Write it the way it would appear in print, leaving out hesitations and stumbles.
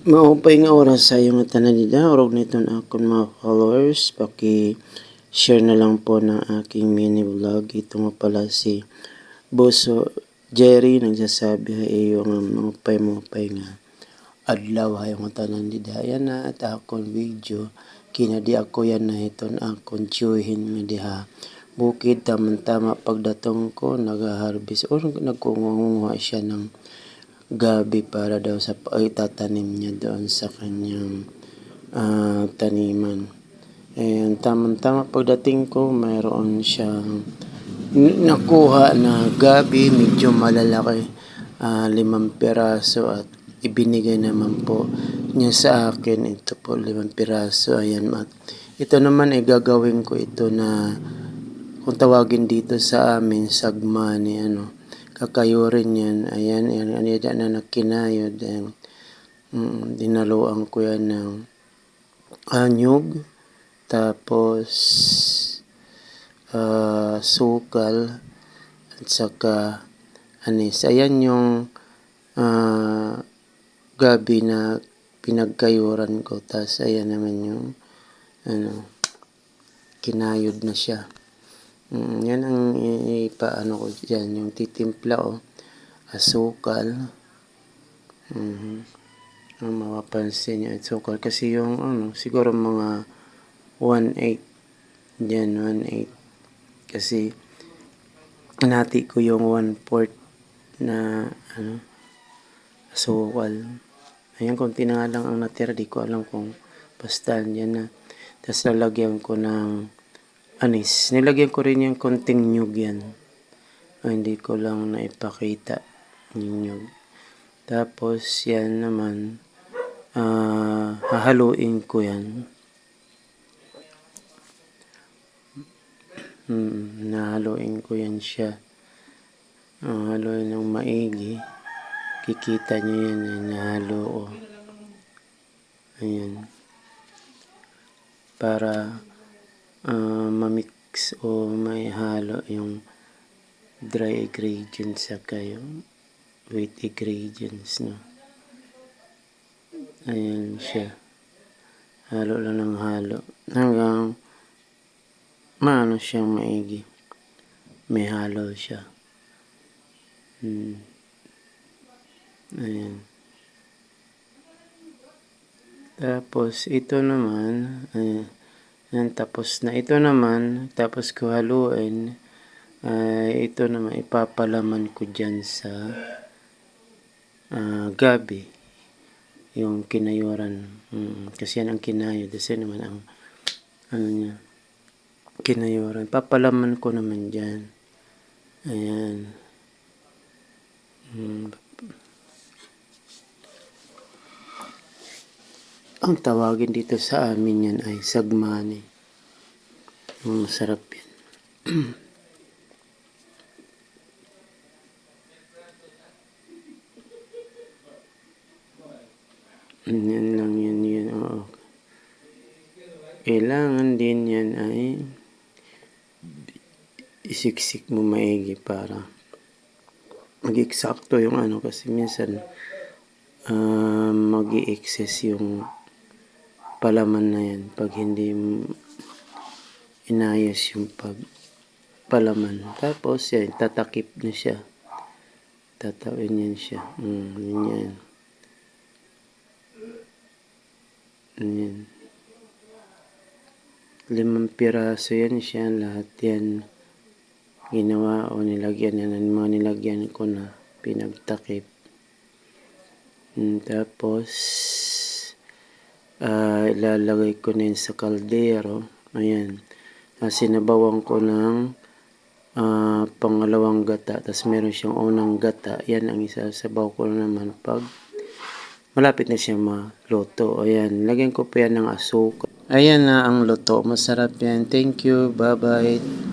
Maupay nga oras sa iyong tanalida, orog nito na akong mga followers, share na lang po ng aking mini vlog. Ito nga pala si Boso Jerry nagsasabi iyo nga maupay nga adlaw hayong tanalida. Yan na at akong video, kinadi ako yan na ito na akong tiyuhin nga diha. Bukid tamang-tama pagdatong ko, nag-harvest or nagkungunguha siya ng gabi para daw sa itatanim niya doon sa kanyang taniman. And tamang-tama pagdating ko, mayroon siyang nakuha na gabi, medyo malalaki, 5 piraso at ibinigay naman po niya sa akin. Ito po 5 piraso, ayan. At ito naman ay gagawin ko ito na kung tawagin dito sa amin, sagmani, kakayurin yan. Ayan, na nakinayod. Dinaluan ko yan ng anyog, tapos sukal, at saka anis. Ayan yung gabi na pinagkayuran ko. Tapos ayan naman yung kinayod na siya. Yan ang ipaano ko dyan, yung titimpla asukal. Ang mapapansin nyo, asukal kasi yung siguro mga 1/8 dyan, 1/8 kasi nati ko yung 1/4 na asukal. Ayan, konti na lang ang natira, di ko alam kung basta yan na. Tapos lalagyan ko ng anis. Nilagyan ko rin yung konting nyug yan. Hindi ko lang naipakita yung nyug. Tapos yan naman, hahaluin ko yan. Nahaluin ko yan siya. Haluin ng maigi. Kikita nyo yan, nahalo ko. Ayan. Para mamix o may halo yung dry ingredients saka yung wet ingredients, no. Ayan siya. Halo lang ng halo hanggang maano siyang maigi. May halo siya. Ayan. Tapos ito naman, ayan, tapos na ito naman, tapos ko haluin, ito naman ipapalaman ko dyan sa gabi, yung kinayuran. Kasi yan ang kinayod, kasi naman ang niya, kinayuran. Papalaman ko naman dyan. Ayan. Ang tawagin dito sa amin yan ay sagmani. Masarap yan. Yan lang yan. Oo. Kailangan din yan ay isiksik mo maigi para mag-eksakto yung kasi minsan mag-i-excess yung palaman na yan pag hindi inayos yung palaman. Tapos yan, tatakip na siya. Tatawin yan siya. Yan. Yan. 5 piraso yan siya. Lahat yan ginawa o nilagyan yan. Mga nilagyan ko na pinagtakip. Tapos ilalagay ko na yun sa kaldero. Ayan. Sinabawan ko ng pangalawang gata. Tapos meron siyang unang gata. Yan ang isasabaw ko naman pag malapit na siya maluto. Ayan. Lagyan ko pa yan ng asukal. Ayan na ang luto. Masarap yan. Thank you. Bye-bye.